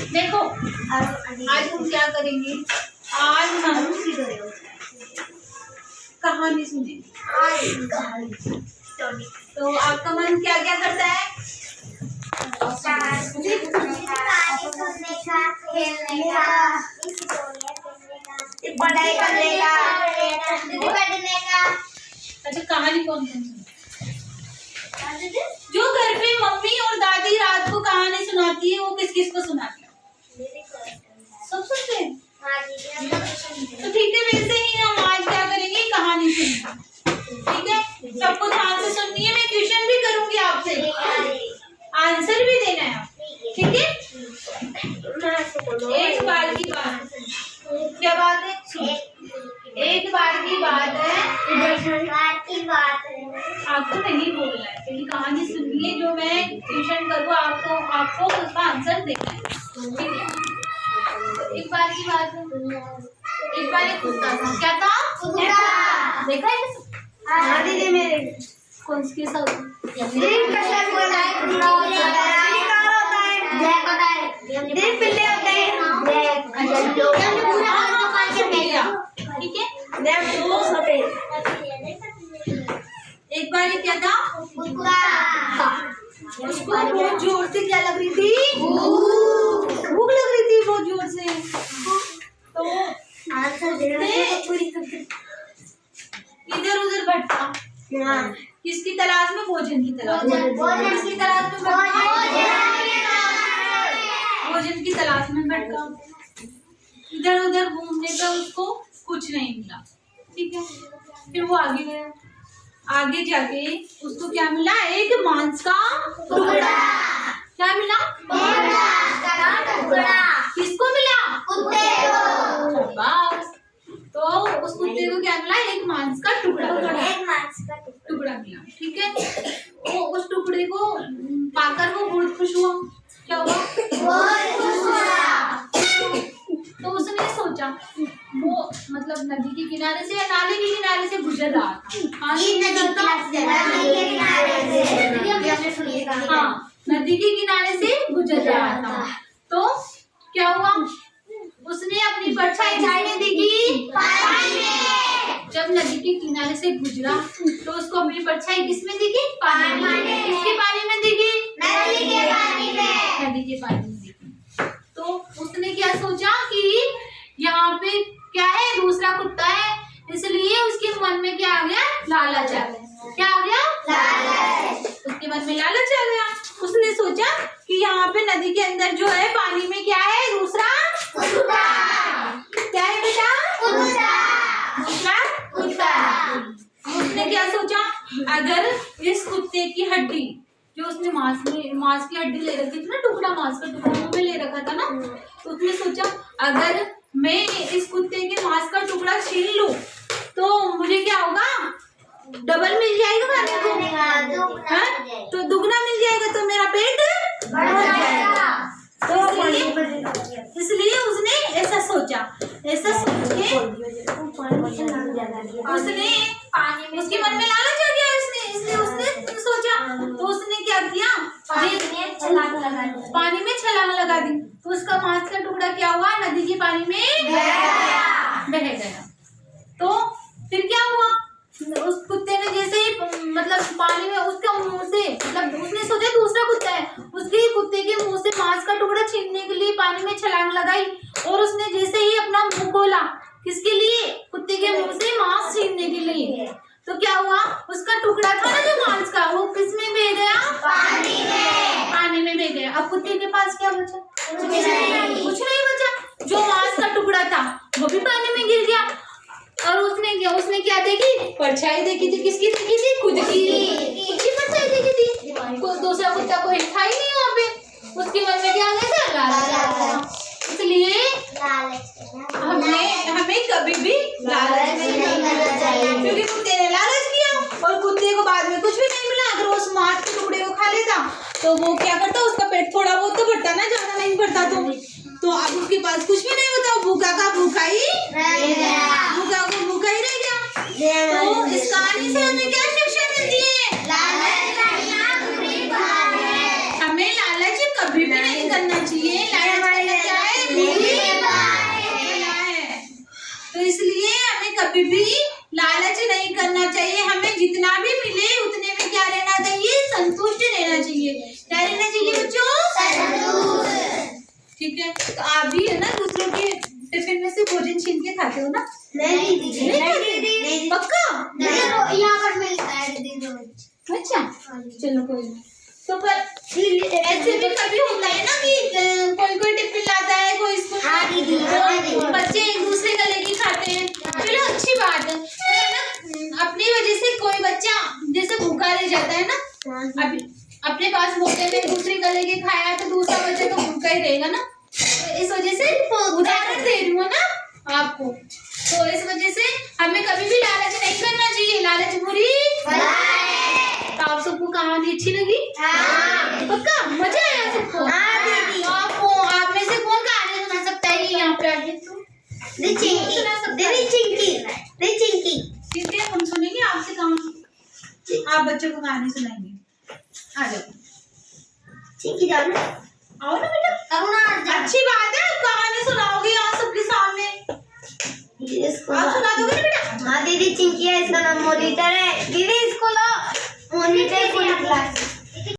देखो आज हम क्या करेंगे, आज हम कहानी सुनेंगे। तो आपका मन क्या क्या करता है? पढ़ाई करने का, अच्छा कहानी कौन कौन सुनता? जो घर पे मम्मी और दादी रात को कहानी सुनाती है वो किस किस को सुनाती है? सब सुनते हैं। तो ठीक है, वैसे ही हम आज क्या करेंगे, कहानी सुनेंगे। ठीक है, सबको ध्यान से सुननी है। मैं क्वेश्चन भी करूंगी आपसे, आंसर भी देना है। ठीक है, एक बार की बात, क्या बात है? एक बार की बात है, आपको नहीं बोलना है, क्योंकि कहानी सुनिए। जो मैं क्वेश्चन करूँ आपको उसका आंसर देना है। ठीक है, तो एक बार की बात है, एक बार एक कुत्ता था। क्या था? कुत्ता। देखा है दीदी मेरे कौन सी कैसा ठीक है। एक बार क्या था, उसको बहुत जोर से क्या लग रही थी, भूख लग रही थी बहुत जोर से। तो इधर उधर भटका, किसकी तलाश में? भोजन की तलाश में। किसकी तलाश में भटका? भोजन की तलाश में भटका। इधर उधर घूमने का उसको कुछ नहीं मिला। ठीक है, फिर वो आगे गया। आगे जाके उसको क्या मिला? एक मांस का टुकड़ा। क्या मिला? किसको मिला? कुत्ते को। बस, तो उस कुत्ते को क्या मिला? एक मांस का टुकड़ा मिला। ठीक है, वो उस टुकड़े को पाकर वो बहुत खुश हुआ। क्या हुआ? तो उसने सोचा, वो मतलब नदी के किनारे से या नाले के किनारे से गुजर रहा था। हाँ, नदी के किनारे से गुजर रहा था। तो क्या हुआ? उसने अपनी परछाई झाड़ने देखी पानी में। जब नदी के किनारे से गुजरा तो उसको अपनी परछाई किसमें दिखी? पानी में। किसके पानी में दिखी? नदी के पानी में। नदी के पानी में दिखी। तो उसने क्या सोचा कि यहाँ पे क्या है, दूसरा कुत्ता है, इसलिए उसके मन में क्या आ गया? लालच आ गया। क्या आ गया? लालच। उसके मन में लालच आ गया। उसने सोचा कि यहाँ पे नदी के अंदर जो है पानी में क्या है? दूसरा कुत्ता। क्या है बेटा? कुत्ता। दूसरा कुत्ता। उसने क्या सोचा, अगर इस कुत्ते की हड्डी, जो उसने मांस की हड्डी ले रखी थी ना, टुकड़ा, मांस का टुकड़ा वो ले रखा था ना, तो उसने सोचा अगर मैं इस कुत्ते के मांस का टुकड़ा छीन लूं तो मुझे क्या होगा? डबल मिल जाएगा खाने को, तो दुगना मिल जाएगा, तो मेरा पेट भर जाएगा। तो इसलिए उसने ऐसा सोचा। ऐसा सोच के उसने पानी में, उसके मन में लालच आ गया, इसलिए उसने सोचा। तो उसने क्या किया? पानी में छलांग लगा दी। तो उसका मांस का टुकड़ा क्या हुआ? नदी के पानी में बह गया। तो फिर क्या हुआ? उस कुत्ते ने जैसे ही मतलब पानी में उसका मुंह से, मतलब उसने सोचा दूसरा कुत्ता है, उसके कुत्ते के मुंह से मांस का टुकड़ा छीनने के लिए पानी में छलांग लगाई। और उसने जैसे ही अपना मुंह खोला, किसके लिए? कुत्ते के मुंह से मांस छीनने के लिए। तो क्या हुआ? उसका टुकड़ा था ना जो मांस का, वो किसमें बह गया? पानी में। पानी में बह गया। अब कुत्ते के पास क्या बचा? कुछ नहीं बचा। जो मांस का टुकड़ा था वो भी पानी में गिर गया। और उसने क्या देखी? परछाई देखी थी। किसकी देखी थी? खुद की परछाई देखी थी। दूसरा कुत्ता को हिठा ही नहीं वहाँ पे। उसके मन में क्या आ गया था? लालच। इसलिए हमें कभी भी लालच नहीं करना चाहिए, क्योंकि कुत्ते ने लालच किया और कुत्ते को बाद में कुछ भी नहीं मिला। अगर वो मांस के टुकड़े को खा लेता तो वो क्या करता? उसका पेट थोड़ा बहुत तो भरता ना, ज्यादा नहीं भरता। तो अब उसके पास कुछ भी नहीं होता, भूखा का भूखा ही रह गया। तो इस कहानी से हमें क्या शिक्षा मिलती है? हमें लालच कभी भी नहीं करना चाहिए। लालच भी लालच नहीं करना चाहिए। हमें जितना भी मिले उतने में क्या रहना चाहिए, संतुष्ट रहना चाहिए। क्या रहना चाहिए बच्चों, ठीक है। तो आप भी है ना दूसरों के टिफिन में से भोजन छीन के खाते हो ना? नहीं दीदी, नहीं पक्का? यहाँ पर मिलता है दीदी रोज। अच्छा चलो कोई नहीं। तो पर ऐसे भी कभी होता है ना कि कोई टिफिन लाता है, कोई स्कूल तो बच्चे एक दूसरे का लेके खाते हैं। चलो अच्छी बात है ना। अपनी वजह से कोई बच्चा जैसे भूखा रह जाता है ना, अभी अपने पास मौके में दूसरे का लेके खाया तो दूसरा बच्चा तो भूखा ही रहेगा ना। तो इस वजह से उदाहरण दे रही हूँ ना आपको। तो इस वजह से हमें कभी भी लालच नहीं करना चाहिए, लालच बुरी। तो आप सबको कहानी अच्छी लगी? पक्का मजा आया सबको? तो आप में से कौन कहानी सुना सकता है यहाँ पे आगे? चिंकी ठीक है, हम सुनेंगे आपसे कहानी। आप बच्चों को कहानी सुनाएंगे। आ जाओ, चिंकी जाना, आओ ना बेटा। अच्छी बात है, कहानी सुनाओगे यहाँ सबके सामने। आप सुना दोगे ना बेटा? हाँ दीदी, चिंकी है, इसका नाम मॉनिटर है। दीदी इसको लो, मॉनिटर पूरी क्लास।